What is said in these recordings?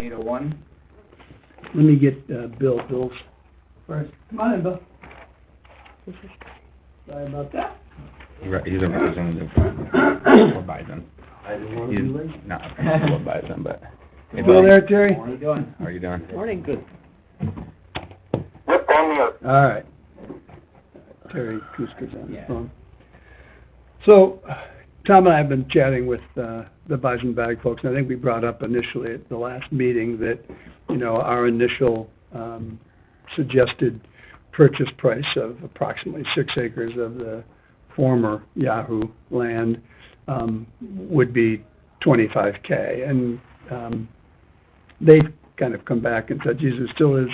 801. Let me get Bill's first. Come on in, Bill. Sorry about that. He's a representative for Bison. He's not a principal of Bison, but... Hey, Bill there, Terry? How are you doing? How are you doing? Morning. Good. All right. Terry Kusker's on the Yeah. phone. So, Tom and I have been chatting with the Bison Bag folks, and I think we brought up initially at the last meeting that, you know, our initial suggested purchase price of approximately 6 acres of the former Yahoo land would be $25K. And they've kind of come back and said, geez, there still is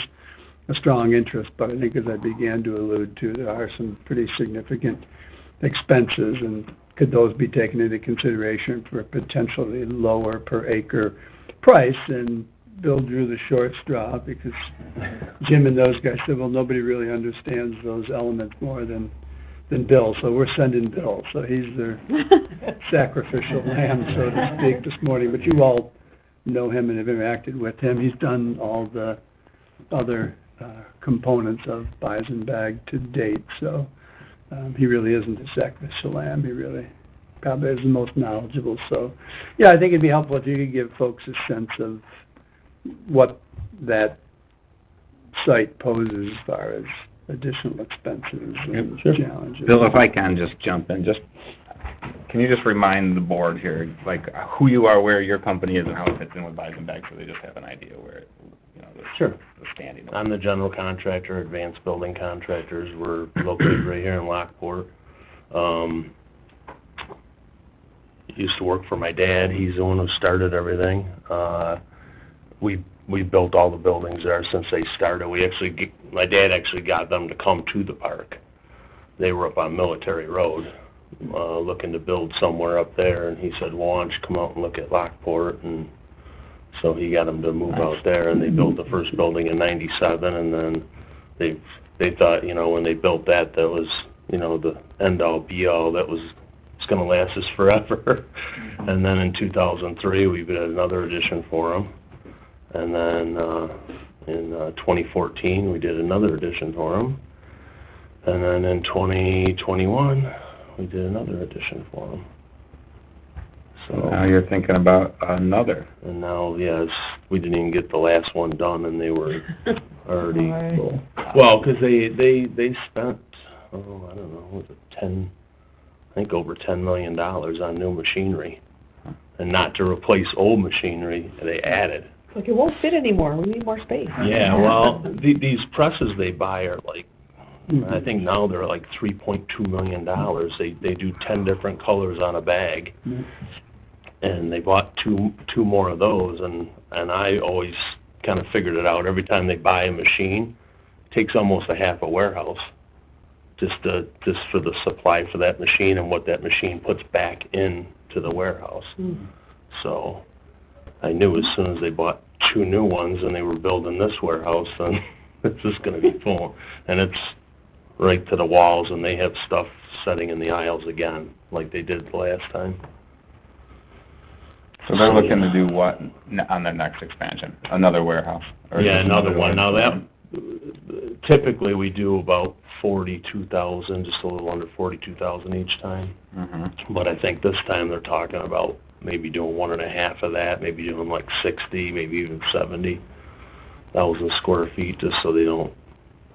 a strong interest, but I think as I began to allude to, there are some pretty significant expenses, and could those be taken into consideration for a potentially lower per acre price? And Bill drew the short straw because Jim and those guys said, well, nobody really understands those elements more than Bill, so we're sending Bill. So he's their sacrificial lamb, so to speak, this morning. But you all know him and have interacted with him. He's done all the other components of Bison Bag to date, so he really isn't a sacrificial lamb. He really probably is the most knowledgeable. So, yeah, I think it'd be helpful if you could give folks a sense of what that site poses as far as additional expenses and challenges. Bill, if I can just jump in, can you just remind the board here, like, who you are, where your company is, and how it fits in with Bison Bag, so they just have an idea where, Sure. the standing. I'm the general contractor, Advanced Building Contractors. We're located right here in Lockport. Used to work for my dad. He's the one who started everything. We built all the buildings there since they started. My dad actually got them to come to the park. They were up on Military Road, looking to build somewhere up there, and he said, well, why don't you come out and look at Lockport? And so he got them to move out there, and they built the first building in '97, and then they thought, you know, when they built that was, you know, the end-all, be-all, it's going to last us forever. And then in 2003, we did another addition for them. And then in 2014, we did another addition for them. And then in 2021, we did another addition for them. So Now you're thinking about another. And now, yes, we didn't even get the last one done, and they were already full. Well, because they spent, I don't know, was it I think over $10 million on new machinery. And not to replace old machinery, they added. Like, it won't fit anymore, we need more space. Yeah, well, these presses they buy are like, I think now they're like $3.2 million. They do 10 different colors on a bag. And they bought two more of those, and I always kind of figured it out. Every time they buy a machine, it takes almost a half a warehouse just for the supply for that machine and what that machine puts back into the warehouse. So I knew as soon as they bought 2 new ones and they were building this warehouse, then it's just going to be full. And it's right to the walls, and they have stuff setting in the aisles again, like they did the last time. So they're looking to do what on their next expansion? Another warehouse? Or Yeah, just another one. Now that, typically we do about 42,000, just a little under 42,000 each time. Mm-hmm. But I think this time they're talking about maybe doing 1.5 of that, maybe doing like 60, maybe even 70,000 square feet, just so they don't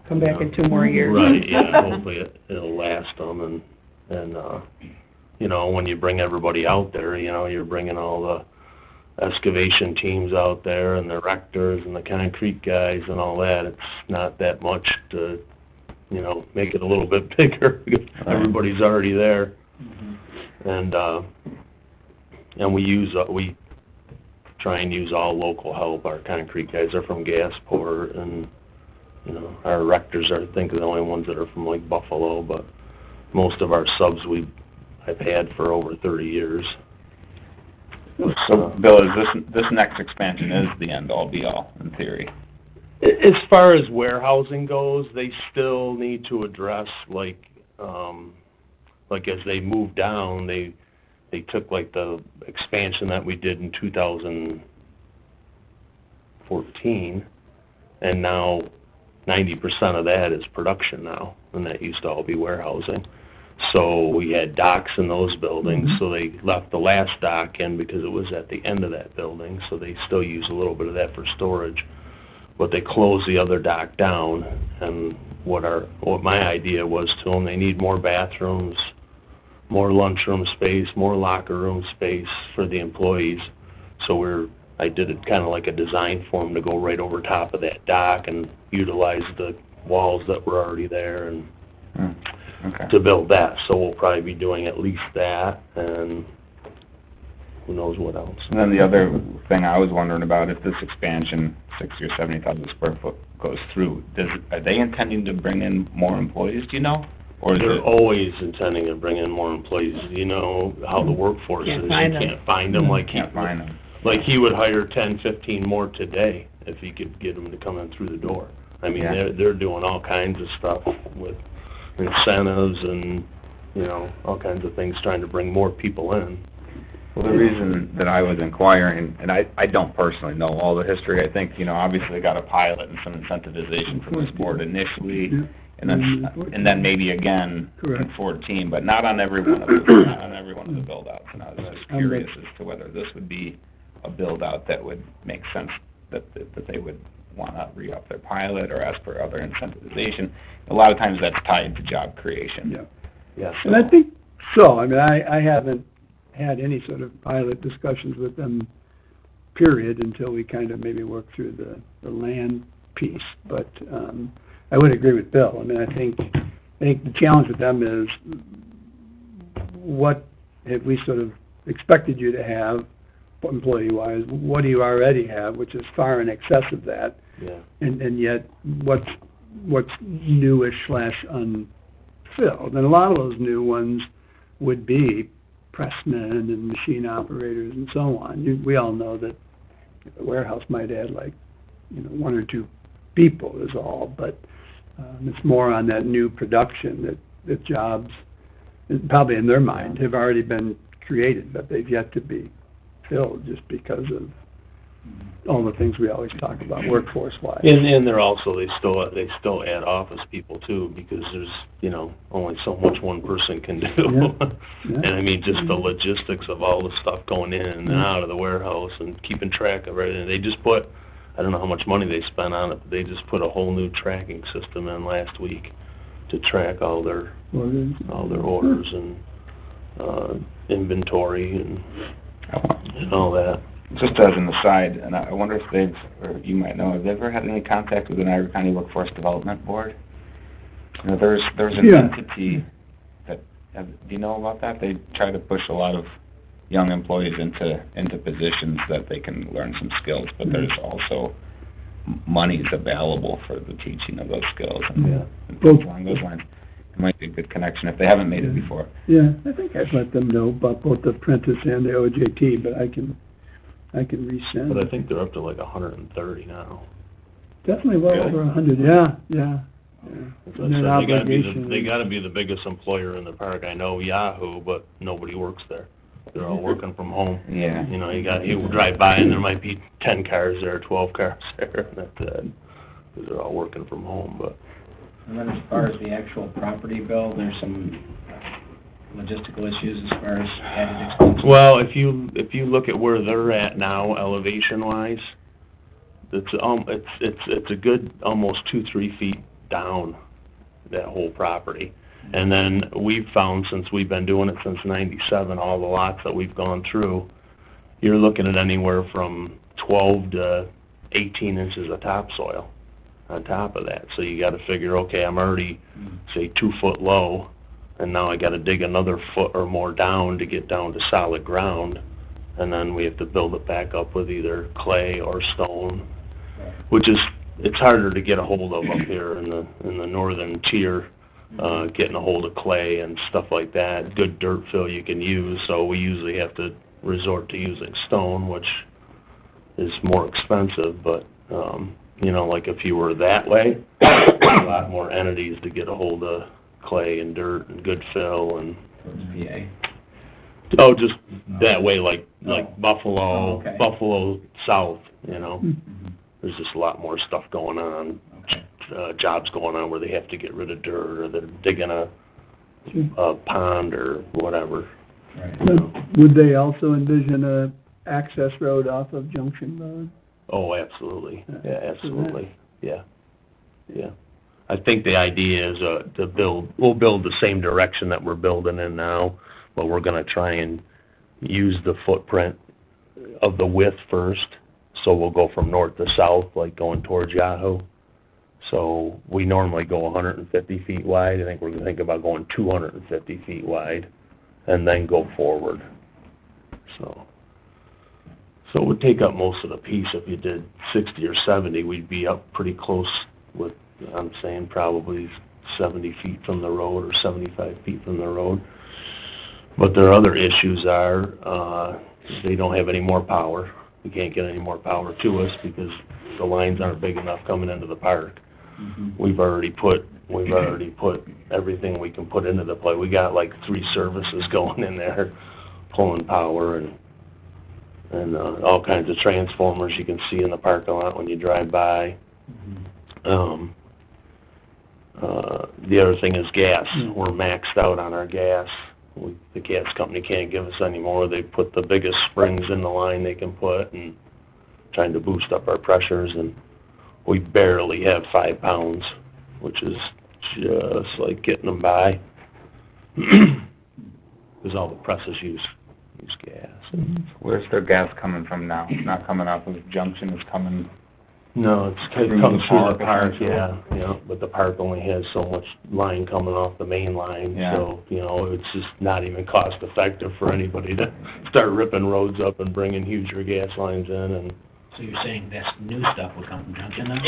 Come back in 2 more years. Right, yeah, hopefully it'll last them, and you know, when you bring everybody out there, you know, you're bringing all the excavation teams out there, and the erectors, and the concrete guys, and all that. It's not that much to, you know, make it a little bit bigger. Everybody's already there. And we try and use all local help. Our concrete guys are from Gasport, and, you know, our erectors are, I think, the only ones that are from, like, Buffalo, but most of our subs I've had for over 30 years. So, Bill, this next expansion is the end-all, be-all, in theory? As far as warehousing goes, they still need to address, like as they move down, they took, like, the expansion that we did in 14, and now 90% of that is production now, and that used to all be warehousing. So we had docks in those buildings, so they left the last dock in because it was at the end of that building, so they still use a little bit of that for storage. But they closed the other dock down, and what my idea was to them, they need more bathrooms, more lunchroom space, more locker room space for the employees. So I did it kind of like a design for them to go right over top of that dock and utilize the walls that were already there and Okay. to build that. So we'll probably be doing at least that, and who knows what else. And then the other thing I was wondering about, if this expansion, 60 or 70,000 square foot, goes through, are they intending to bring in more employees, do you know? Or is They're it, always intending to bring in more employees. You know how the workforce is. Can't You find them. can't find them like can't find them? Like he would hire 10, 15 more today if he could get them to come in through the door. I mean, Yeah. they're doing all kinds of stuff with incentives and, you know, all kinds of things, trying to bring more people in. Well, the reason that I was inquiring, and I don't personally know all the history, I think, you know, obviously got a pilot and some incentivization from this board initially, Yeah. and then maybe again in Correct. 14, but not on every one of the, not on every one of the build-outs. And I was just curious as to whether this would be a build-out that would make sense, that they would want to re-up their pilot or ask for other incentivization. A lot of times that's tied to job creation. Yeah. Yes. And I think so. I mean, I haven't had any sort of pilot discussions with them, period, until we kind of maybe work through the land piece. But I would agree with Bill. I mean, I think the challenge with them is, what have we sort of expected you to have employee-wise? What do you already have, which is far in excess of that? Yeah. And yet, what's newish / unfilled? And a lot of those new ones would be pressmen and machine operators and so on. We all know that the warehouse might add like, you know, 1 or 2 people is all, but it's more on that new production that jobs, probably in their mind, have already been created, but they've yet to be filled just because of all the things we always talk about workforce-wise. And they're also, they still add office people too, because there's, you know, only so much one person can do. Yeah. And I mean, just the logistics of all the stuff going in and out of the warehouse and keeping track of everything. They just put, I don't know how much money they spent on it, but they just put a whole new tracking system in last week to track all their orders and inventory and all that. Just as an aside, and I wonder if they've, or you might know, have they ever had any contact with the Niagara County Workforce Development Board? You know, there's an Yeah. entity that, do you know about that? They try to push a lot of young employees into positions that they can learn some skills, but there's also monies available for the teaching of those skills and things along those lines. It might be a good connection if they haven't made it before. Yeah, I think I've let them know about both the apprentice and the OJT, but I can resend. But I think they're up to like 130 now. Definitely well Really? over 100, yeah. That's what And I that said, obligation they is- gotta be the biggest employer in the park. I know Yahoo, but nobody works there. They're all working from home. Yeah. You know, you drive by and there might be 10 cars there, 12 cars there, and that's it. 'Cause they're all working from home, but. And then as far as the actual property bill, there's some logistical issues as far as added expenses. Well, if you look at where they're at now, elevation-wise, it's a good almost 2-3 feet down, that whole property. And then we've found, since we've been doing it since '97, all the lots that we've gone through, you're looking at anywhere from 12 to 18 inches of topsoil on top of that. So you gotta figure, okay, I'm already, say, 2 foot low, and now I gotta dig another foot or more down to get down to solid ground, and then we have to build it back up with either clay or stone, which is, it's harder to get a hold of up here in the northern tier, getting a hold of clay and stuff like that. Good dirt fill you can use, so we usually have to resort to using stone, which is more expensive, but, you know, like if you were that way, a lot more entities to get a hold of clay and dirt and good fill and, Towards VA. oh, just that way, like Oh. Buffalo, Oh, okay. Buffalo South, you know? Hmm. There's just a lot more stuff going on, Okay. jobs going on where they have to get rid of dirt, or they're digging a pond or whatever. Right. So would they also envision a access road off of Junction Road? Oh, absolutely, Yeah. yeah, absolutely, yeah, yeah. I think the idea is, we'll build the same direction that we're building in now, but we're gonna try and use the footprint of the width first, so we'll go from north to south, like going towards Yahoo. So we normally go 150 feet wide. I think we're gonna think about going 250 feet wide, and then go forward. So it would take up most of the piece. If you did 60 or 70, we'd be up pretty close with, I'm saying probably 70 feet from the road or 75 feet from the road. But their other issues are, they don't have any more power. We can't get any more power to us because the lines aren't big enough coming into the park. Mhm. We've already put everything we can put into the play. We got like 3 services going in there, pulling power and all kinds of transformers you can see in the parking lot when you drive by. The other thing is gas. We're maxed out on our gas. The gas company can't give us any more. They put the biggest springs in the line they can put and trying to boost up our pressures, and we barely have 5 pounds, which is just like getting them by. Because all the presses use gas. Where's their gas coming from now? It's not coming off of Junction, it's coming... No, it Through comes the through park, the park, essentially. yeah, but the park only has so much line coming off the main line, Yeah. so, it's just not even cost effective for anybody to start ripping roads up and bringing huger gas lines in, and, So you're saying this new stuff will come from Junction now?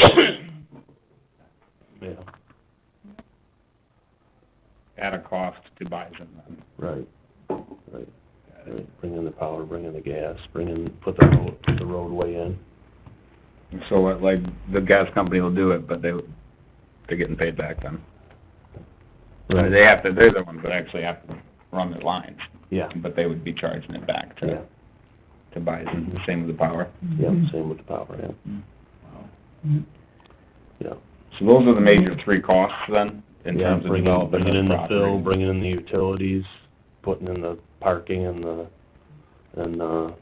yeah, At a cost to Bison then. right. Bring in the power, bring in the gas, put the roadway in. So what, like, the gas company will do it, but they're getting paid back then? Right. They're the ones that actually have to run the lines, Yeah, but they would be charging it back yeah, to Bison, the same with the power. yeah, same with the power, yeah, Wow. yeah. So those are the major 3 costs then, in Yeah, terms of developing bringing in the the property? fill, bringing in the utilities, putting in the parking I'm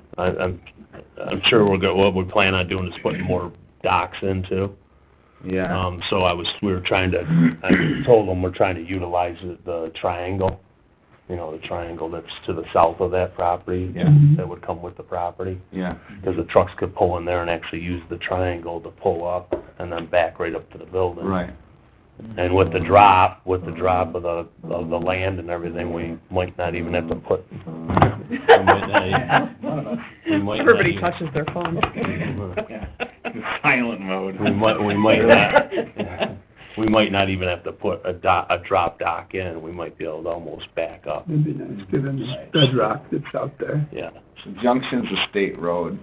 sure what we plan on doing is putting more docks in too. Yeah. So I told them we're trying to utilize the triangle, the triangle that's to the south of that property. Yeah. That would come with the property, Yeah. because the trucks could pull in there and actually use the triangle to pull up and then back right up to the building. Right. And with the drop of the land and everything, we might not even have to put. Everybody touches their phone. Silent mode. We might not even have to put a drop dock in. We might be able to almost back up. It'd be nice, given the bedrock that's out there. Yeah, So Junction's a state road.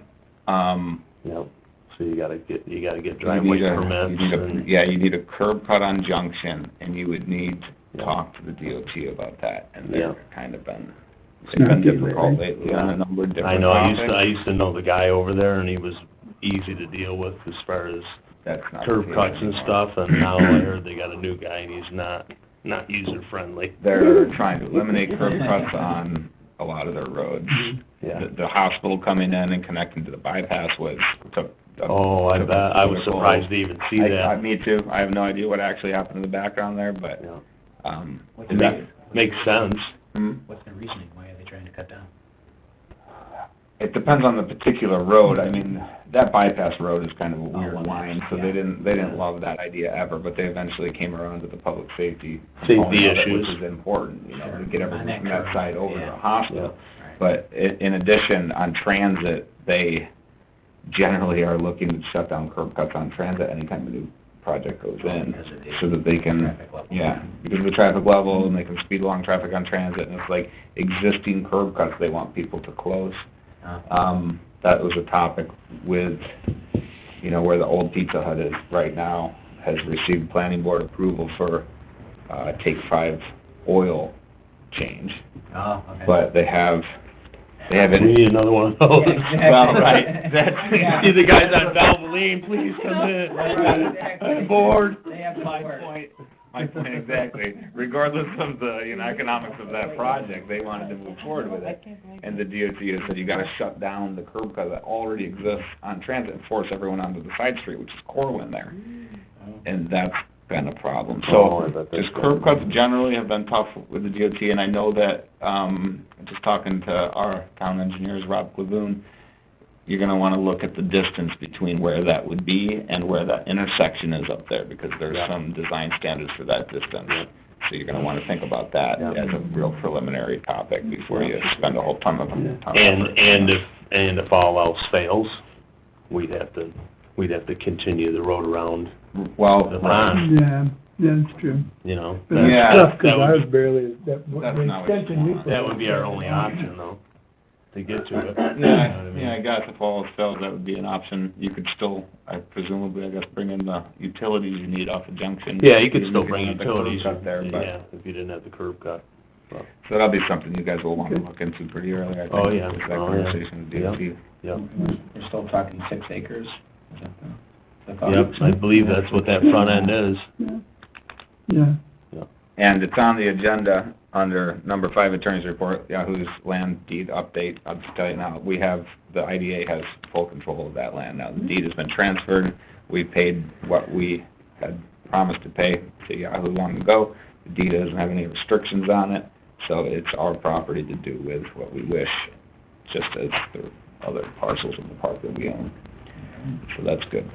yeah. So you gotta get driveway permits and. You need a curb cut on Junction, and you would need to talk to the DOT about that, and Yeah. they've kind of been, It's it's been not good difficult lately. lately on a number of different I know, I topics. used to know the guy over there, and he was easy to deal with as far as That's not curb the case cuts and anymore. stuff, and now I heard they got a new guy, and he's not user-friendly. They're trying to eliminate curb cuts on a lot of their roads. Yeah. The hospital coming in and connecting to the bypass took Oh, I bet, I was surprised to even see that. Me too. I have no idea what actually happened in the background there, but, Yeah. What's It the, makes sense. what's the reasoning? Why are they trying to cut down? It depends on the particular road. I mean, that bypass road is kind of a weird one line, so yeah. they didn't love that idea ever, but they eventually came around to the public safety Safety component of it, issues. which is important, to get everyone On that from that curve, side over to yeah. the hospital. Right. But in addition, on transit, they generally are looking to shut down curb cuts on transit anytime a new project goes in, Because of the so that they can, traffic level. yeah, because of the traffic level, and they can speed along traffic on transit, and it's like existing curb cuts they want people to close. That was a topic with, where the old Pizza Hut is right now, has received planning board approval for, Take 5 oil change. Oh, okay. But they have They haven't. We need another one of those. Yeah, exactly. Well, right, that's- Yeah. See the guys on Valvoline, please come in. Exactly. I'm bored. They have to work. My point exactly. Regardless of the, economics of that project, they wanted to move forward with it. And the DOT has said you gotta shut down the curb cut that already exists on Transit and force everyone onto the side street, which is Corwin there. And that's been a problem. Oh, I So, bet that's just curb cuts generally have been tough with the DOT, and I know that, just talking to our town engineers, Rob Clavoon, you're gonna wanna look at the distance between where that would be and where that intersection is up there, because there's Yeah. some design standards for that distance. So you're gonna wanna think about that Yeah. as a real preliminary topic before you spend a whole ton of Yeah. effort. And if all else fails, we'd have to continue the road around Well, the pond, Yeah, that's true. you know? But Yeah. it's tough, 'cause That would- ours barely, that, That's the not what extension we you put. That would be our only option, though, to get to it. You know what I mean? Yeah, I guess if all else fails, that would be an option. You could still, presumably, bring in the utilities you need off the junction. Yeah, you could still bring have the curb utilities, cut there, but, yeah, if you didn't have the curb cut. so that'll be something you guys will want to look into pretty early, I think. Oh, yeah. Is that Oh, yeah. conversation with DOT. Yep, We're still talking 6 acres. Is that the thought? yep, I believe that's what that front end is. Yeah, And it's on the agenda under number 5, Attorney's Report, Yahoo's land deed update. I'll just tell you now, the IDA has full control of that land now. The deed has been transferred. We paid what we had promised to pay to Yahoo long ago. The deed doesn't have any restrictions on it, so it's our property to do with what we wish, just as the other parcels of the park that we own. So that's good.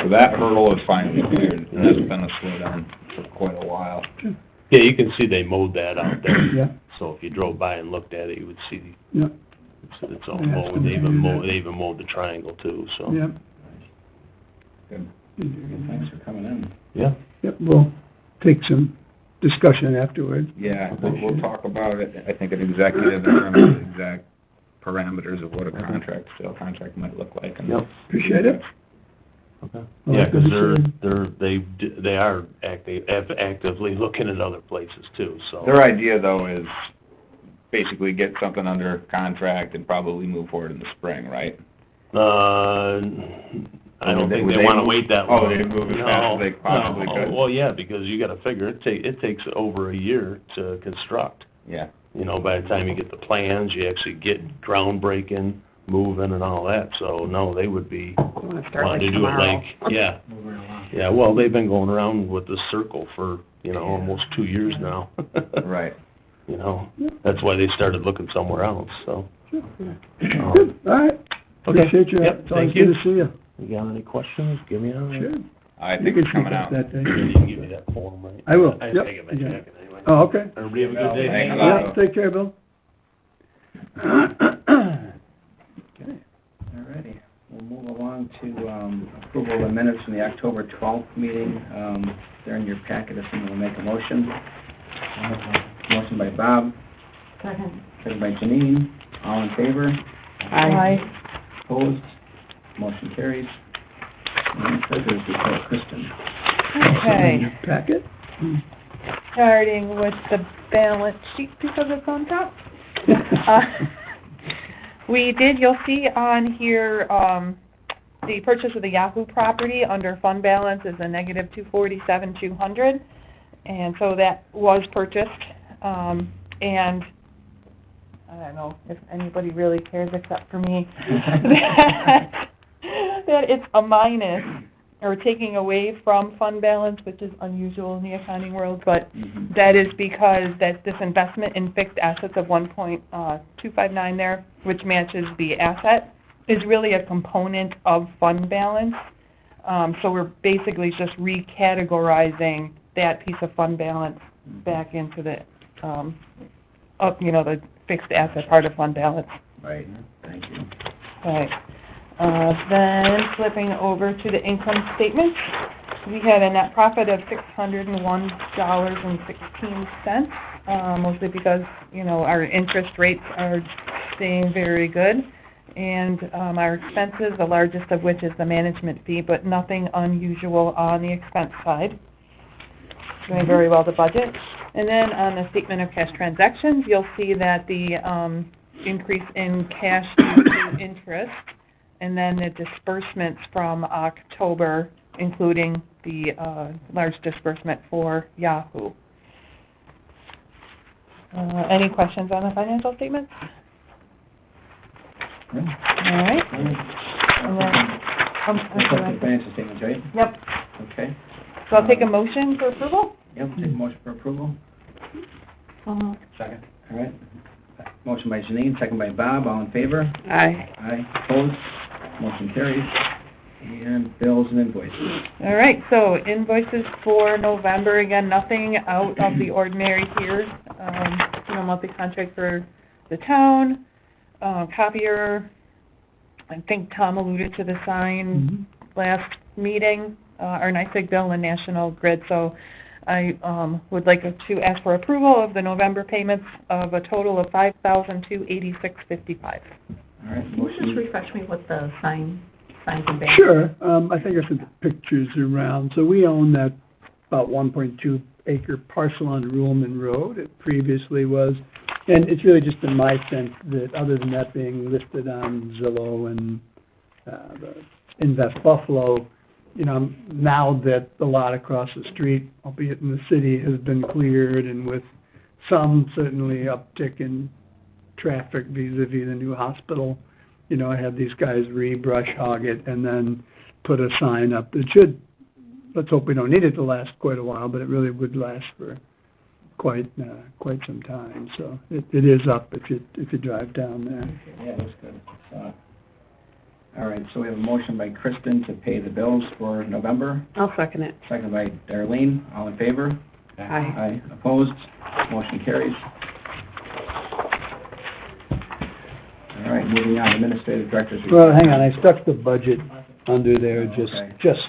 So that hurdle is finally cleared, and that's been a slowdown for quite a while. Yeah, you can see they mowed that out there. yeah, So if you drove by and looked at it, you would see yeah, it's all Yeah, mowed. They even mowed the triangle too, so. yeah. Good. Thanks for coming in. Yeah. Yep, we'll take some discussion afterwards. Yeah, we'll talk about it, I think, an executive in terms of the exact parameters of what a sale contract might look like. And Yep. Appreciate it. Okay. Well, Yeah, that's good 'cause to they are actively looking at other places too, so. Their idea, though, is basically get something under contract and probably move forward in the spring, right? I don't think Would they they wanna move- wait that Oh, long. they'd move as fast as they possibly No, could. Well, yeah, because you gotta figure, it takes over a year to construct. Yeah. You know, by the time you get the plans, you actually get groundbreaking, moving and all that, so no, they would be Wanna start wanting like to do it tomorrow. like, yeah. Moving along. Yeah, well, they've been going around with this circle for, almost 2 years now. Right. You know, that's why they started looking somewhere else, so. Good, all right. Okay. Appreciate you. Yep, It's always thank good you. to see you. You got any questions? Give me a... Sure. I You think can it's coming shoot us out. that day. You can give me that form, right? I will, I yep. take it my Yeah. jacket anyway. Oh, okay. Everybody have a good day. Thanks a Yeah, lot. take care, Bill. Okay, all righty. We'll move along to approval of the minutes from the October 12th meeting. They're in your packet if someone will make a motion. Motion by Bob, second by Janine. All in favor? Aye. Opposed? Motion carries. And treasurer's report, Kristen. Okay, Packet? starting with the balance sheet because it's on top. You'll see on here, the purchase of the Yahoo property under fund balance is a negative $247,200. And so that was purchased, and I don't know if anybody really cares except for me, that it's a minus, or taking away from fund balance, which is unusual in the accounting world, but that is because that this investment in fixed assets of 1.259 there, which matches the asset, is really a component of fund balance. So we're basically just recategorizing that piece of fund balance back into the, the fixed asset part of fund balance. Right, thank you. Right. Then flipping over to the income statement, we had a net profit of $601.16, mostly because, our interest rates are staying very good. And our expenses, the largest of which is the management fee, but nothing unusual on the expense side. Doing very well the budget. And then on the statement of cash transactions, you'll see that the increase in cash due to interest, and then the disbursements from October, including the large disbursement for Yahoo. Any questions on the financial statements? No? All right. And then, That's up to financial statements, right? Yep. Okay. So I'll take a motion for approval? Yep, take a motion for approval. Second. All right. Motion by Janine, second by Bob, all in favor? Aye. Aye, opposed, motion carries. And bills and invoices. All right, so invoices for November, again, nothing out of the ordinary here. Monthly contract for the town, copier, I think Tom alluded to the sign last meeting, our NYSEG bill and National Grid, so I would like to ask for approval of the November payments of a total of $5,286.55. All right, Can you just motion, refresh me what the signs and bands? Sure, I think I sent the pictures around. So we own that about 1.2 acre parcel on Ruhlman Road. It previously was, and it's really just in my sense that other than that being listed on Zillow and the Invest Buffalo, you know, now that the lot across the street, albeit in the city, has been cleared and with some certainly uptick in traffic vis-a-vis the new hospital, you know, I had these guys re-brush hog it and then put a sign up that should, let's hope we don't need it to last quite a while, but it really would last for quite some time. So it is up if you drive down there. yeah, that's good. All right, so we have a motion by Kristen to pay the bills for November, I'll second it. second by Darlene, all in favor? Aye. Aye, opposed, motion carries. All right, moving on, administrative director's report. Well, hang on, I stuck the budget under there Okay. just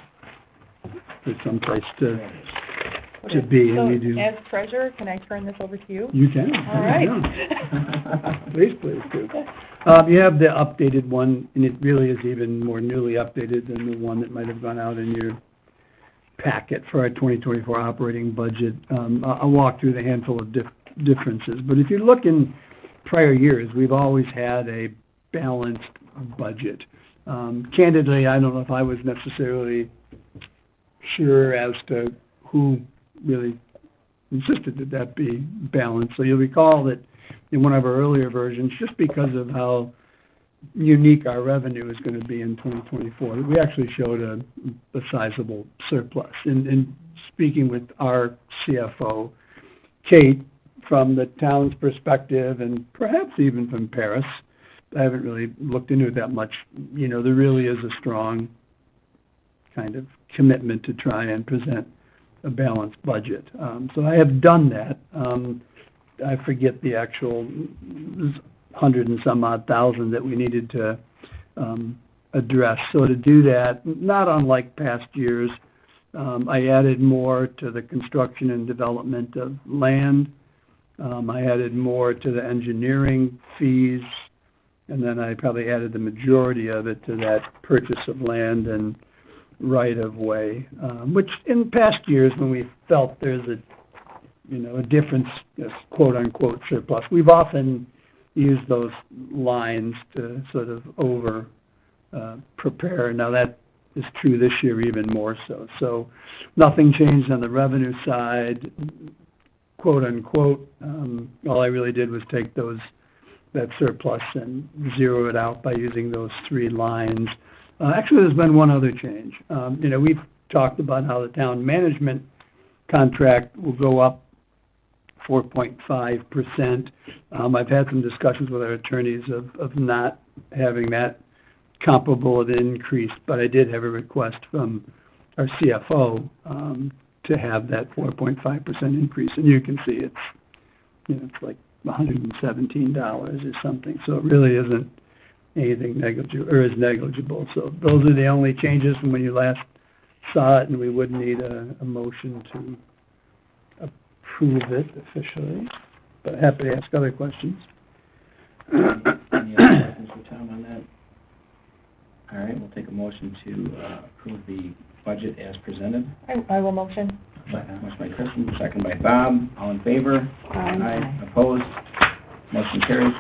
for someplace to be, and you do. So, as treasurer, can I turn this over to you? You can. All right. Please do. You have the updated one, and it really is even more newly updated than the one that might have gone out in your packet for our 2024 operating budget. I'll walk through the handful of differences, but if you look in prior years, we've always had a balanced budget. Candidly, I don't know if I was necessarily sure as to who really insisted that that be balanced. So you'll recall that in one of our earlier versions, just because of how unique our revenue is going to be in 2024, we actually showed a sizable surplus. In speaking with our CFO, Kate, from the town's perspective, and perhaps even from Paris, I haven't really looked into it that much, you know, there really is a strong kind of commitment to try and present a balanced budget. So I have done that. I forget the actual 100 and some odd thousand that we needed to address. So to do that, not unlike past years, I added more to the construction and development of land. I added more to the engineering fees, and then I probably added the majority of it to that purchase of land and right-of-way, which in past years when we felt there's a difference, quote-unquote surplus, we've often used those lines to sort of prepare. Now that is true this year even more so. So nothing changed on the revenue side, quote-unquote. All I really did was take that surplus and zero it out by using those three lines. Actually, there's been one other change. We've talked about how the town management contract will go up 4.5%. I've had some discussions with our attorneys of not having that comparable of an increase, but I did have a request from our CFO to have that 4.5% increase, and you can see it's like $117 or something, so it really isn't anything negligible. So those are the only changes from when you last saw it, and we would need a motion to approve it officially, but happy to ask other questions. Any other questions for Tom on that? All right, we'll take a motion to approve the budget as presented. I will motion. Motion by Kristen, second by Bob. All in favor? Aye. Opposed? Motion carries.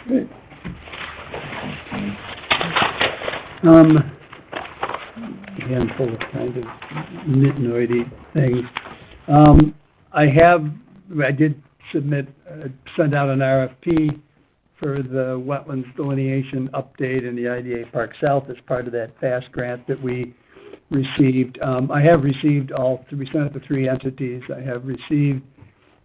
Great. Handful of kind of nitty things. I did send out an RFP for the wetlands delineation update in the IDA Park South as part of that FAST grant that we received. I have received we sent it to 3 entities. I have received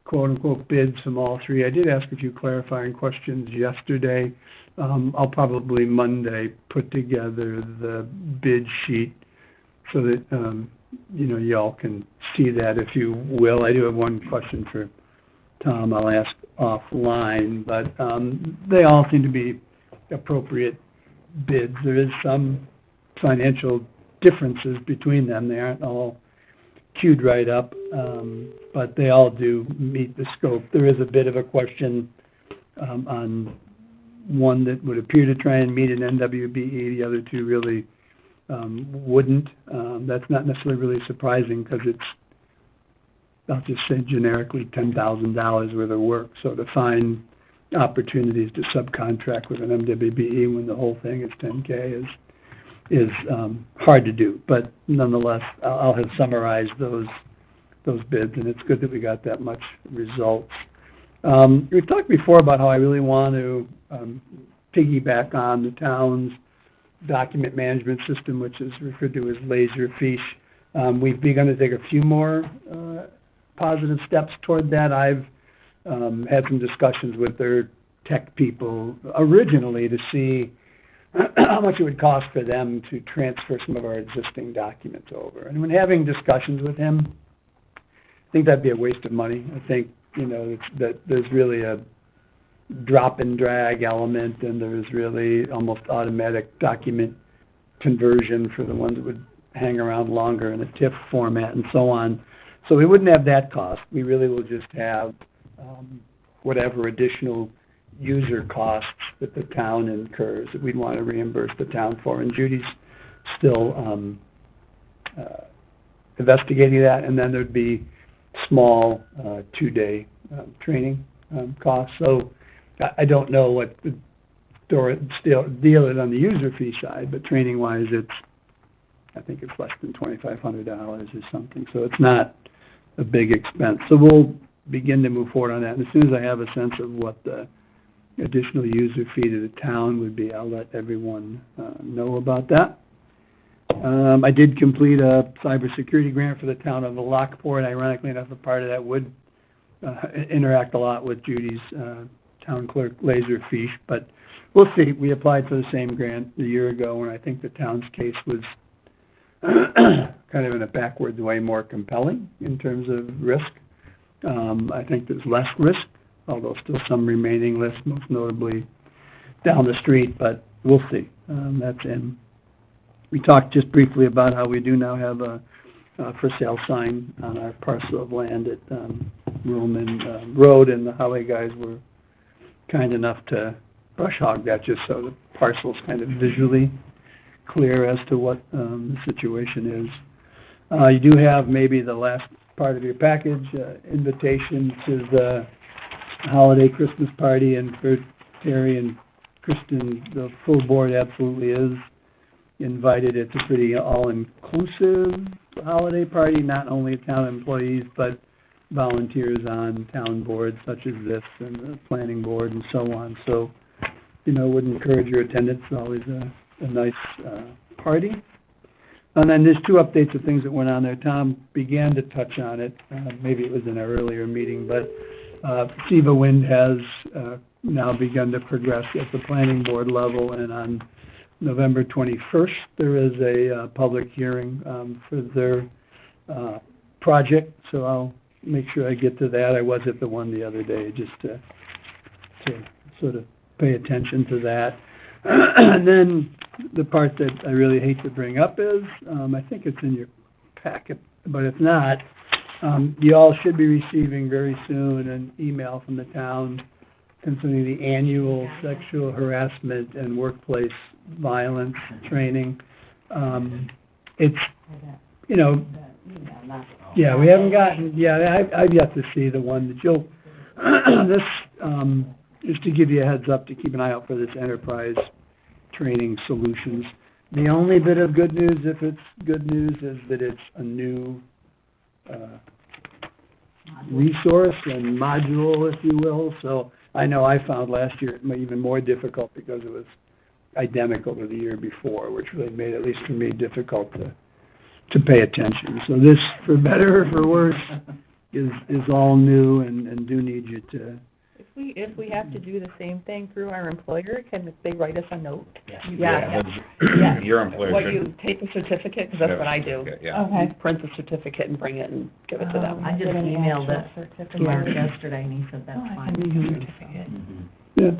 quote-unquote bids from all 3. I did ask a few clarifying questions yesterday. I'll probably Monday put together the bid sheet so that, y'all can see that if you will. I do have one question for Tom I'll ask offline, but they all seem to be appropriate bids. There is some financial differences between them. They aren't all queued right up, but they all do meet the scope. There is a bit of a question on one that would appear to try and meet an NWBE, the other 2 really wouldn't. That's not necessarily really surprising because it's, I'll just say generically, $10,000 worth of work. So to find opportunities to subcontract with an MWBE when the whole thing is $10K is hard to do. But nonetheless, I'll have summarized those bids, and it's good that we got that much results. We've talked before about how I really want to piggyback on the town's document management system, which is referred to as Laserfiche. We've begun to take a few more positive steps toward that. I've had some discussions with their tech people originally to see how much it would cost for them to transfer some of our existing documents over. And when having discussions with him, I think that'd be a waste of money. I think, that there's really a drop and drag element, and there's really almost automatic document conversion for the ones that would hang around longer in a TIFF format and so on. So we wouldn't have that cost. We really will just have whatever additional user costs that the town incurs that we'd want to reimburse the town for. And Judy's still investigating that, and then there'd be small 2-day training costs. So I don't know what the deal is on the user fee side, but training-wise, I think it's less than $2,500 or something. So it's not a big expense. So we'll begin to move forward on that. And as soon as I have a sense of what the additional user fee to the town would be, I'll let everyone know about that. I did complete a cybersecurity grant for the town of Lockport. Ironically enough, a part of that would interact a lot with Judy's town clerk Laserfiche, but we'll see. We applied for the same grant a year ago, and I think the town's case was kind of in a backwards way more compelling in terms of risk. I think there's less risk, although still some remaining risk, most notably down the street, but we'll see. That's in. We talked just briefly about how we do now have a for sale sign on our parcel of land at Roman Road, and the highway guys were kind enough to brush hog that just so the parcel's kind of visually clear as to what the situation is. You do have maybe the last part of your package, invitation to the holiday Christmas party, and for Terry and Kristen, the full board absolutely is invited. It's a pretty all-inclusive holiday party, not only town employees, but volunteers on town boards such as this and the planning board and so on. So, would encourage your attendance. It's always a nice party. And then there's 2 updates of things that went on there. Tom began to touch on it. Maybe it was in our earlier meeting, but SEVA Wind has now begun to progress at the planning board level, and on November 21st, there is a public hearing for their project, so I'll make sure I get to that. I was at the one the other day just to sort of pay attention to that. And then the part that I really hate to bring up is, I think it's in your packet, but if not, you all should be receiving very soon an email from the town concerning the annual sexual harassment and workplace violence training. It's, yeah, we haven't gotten, I've yet to see the one that you'll, this just to give you a heads up to keep an eye out for this Enterprise Training Solutions. The only bit of good news, if it's good news, is that it's a new, resource and module, if you will. So I know I found last year it made even more difficult because it was identical to the year before, which really made, at least for me, difficult to pay attention. So this, for better or for worse, is all new and do need you to. If we have to do the same thing through our employer, can they write us a note? Yeah. that's- Your employer What, should. you take a certificate, because that's what I do. Yeah. Okay. You print the certificate and bring it and give it to them. I just Get an emailed actual it certificate. to Mark yesterday, and he said that's Oh, I fine. can do a certificate. Yeah.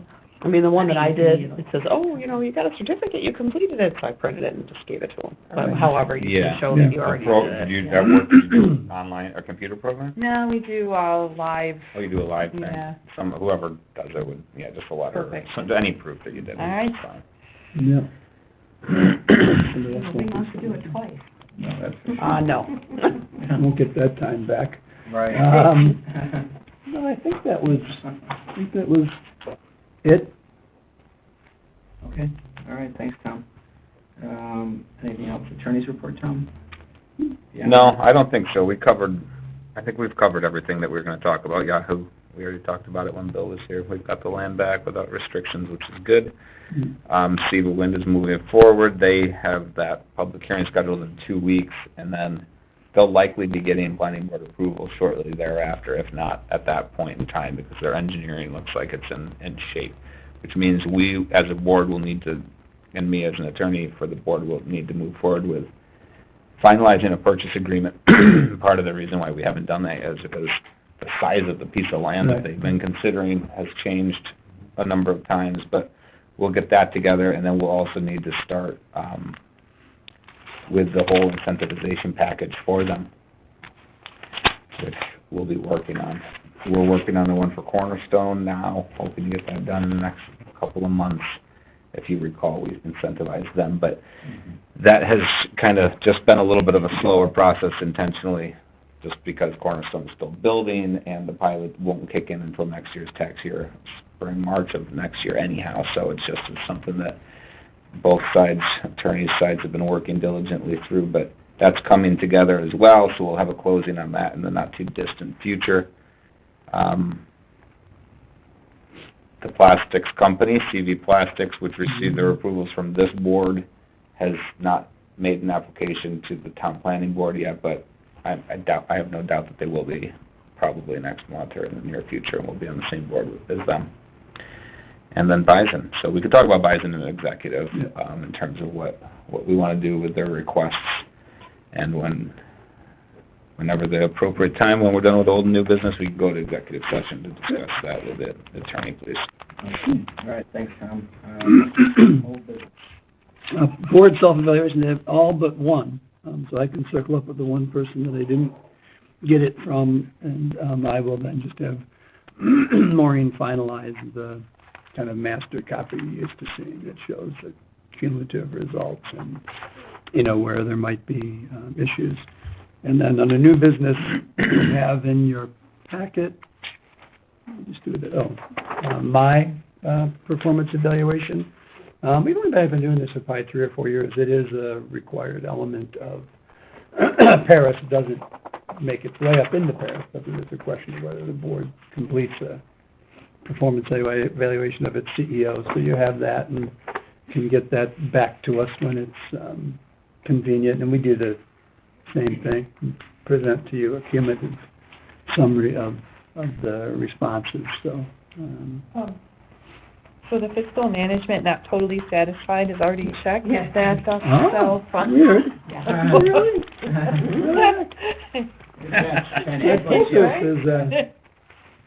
I mean, the one that I did, Immediately. it says, oh, you got a certificate, you completed it, so I printed it and just gave it to them. But Right. however, you Yeah. can show that you Yeah. already Did did you, it. that work, did you do online, a computer program? No, we do, live. Oh, you do a live thing? Yeah. Whoever does it would, yeah, just a letter, Perfect. any proof that you did. All right. is fine. Yeah. We must do it twice. No, that's for sure. No. Won't get that time back. Right. No, I think that was it. Okay, all right, thanks, Tom. Anything else, attorney's report, Tom? Yeah. No, I don't think so. I think we've covered everything that we were gonna talk about. Yahoo, we already talked about it when Bill was here. We've got the land back without restrictions, which is good. Cedar Wind is moving forward. They have that public hearing scheduled in 2 weeks, and then they'll likely be getting planning board approval shortly thereafter, if not at that point in time, because their engineering looks like it's in shape. Which means we, as a board, will need to, and me as an attorney for the board, will need to move forward with finalizing a purchase agreement. Part of the reason why we haven't done that is because the size of the piece of land that Right. they've been considering has changed a number of times, but we'll get that together, and then we'll also need to start with the whole incentivization package for them, which we'll be working on. We're working on the one for Cornerstone now, hoping to get that done in the next couple of months. If you recall, we've incentivized them, but that has kind of just been a little bit of a slower process intentionally, just because Cornerstone is still building, and the pilot won't kick in until next year's tax year, spring, March of next year anyhow, so it's something that both sides, attorneys' sides have been working diligently through, but that's coming together as well, so we'll have a closing on that in the not-too-distant future. The plastics company, CV Plastics, which received their approvals from this board, has not made an application to the town planning board yet, but I have no doubt that they will be probably next month or in the near future, and we'll be on the same board as them. And then Bison, so we could talk about Bison in executive, in terms of what we want to do with their requests, and whenever the appropriate time, when we're done with old and new business, we can go to executive session to discuss that with the attorney, please. Okay. All right, thanks, Tom. Old business. Board self-evaluation, they have all but one, so I can circle up with the one person that I didn't get it from, and I will then just have Maureen finalize the kind of master copy you're used to seeing that shows the cumulative results and, where there might be issues. And then on the new business, you have in your packet, let me just do it, my performance evaluation. Even though I've been doing this for probably 3 or 4 years, it is a required element of Paris. It doesn't make its way up into Paris, but there is a question of whether the board completes a performance evaluation of its CEO. So you have that and can get that back to us when it's convenient. And we do the same thing, present to you a cumulative summary of the responses. So, So the fiscal management not totally satisfied is already checked? Yeah. Is that the Oh, fund? weird. Yeah. Oh, really? Yeah.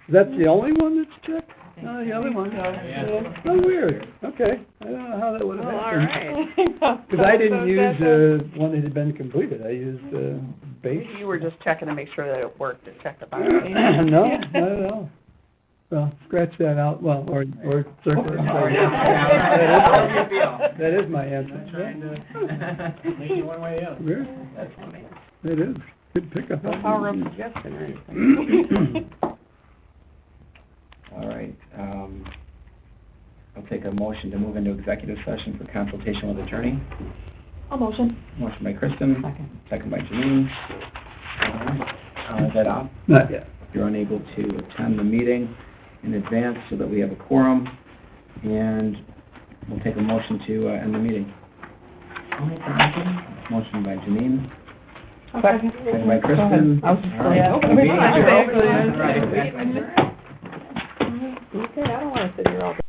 Is that the only one that's checked? No, the other one. Yeah. Oh, weird. Okay. I don't know how that would have Well, all happened. right. Because I didn't use one that had been completed. I used base. Maybe you were just checking to make sure that it worked, to check the box. No, not at all. Well, scratch that out, well, or circle it. That is my answer. Trying to lead you one way or the other. Weird. That's funny. It is. Good pickup. No power of suggestion or anything. All right, I'll take a motion to move into executive session for consultation with attorney. A motion. Motion by Kristen, Second. second by Janine. All right. Is that all? Not yet. You're unable to attend the meeting in advance so that we have a quorum, and we'll take a motion to end the meeting. I'll make the motion. Motion by Janine, Second. second by Kristen. I was just All right. saying. The meeting is Exactly. over. All right. Okay, I don't wanna sit here all day.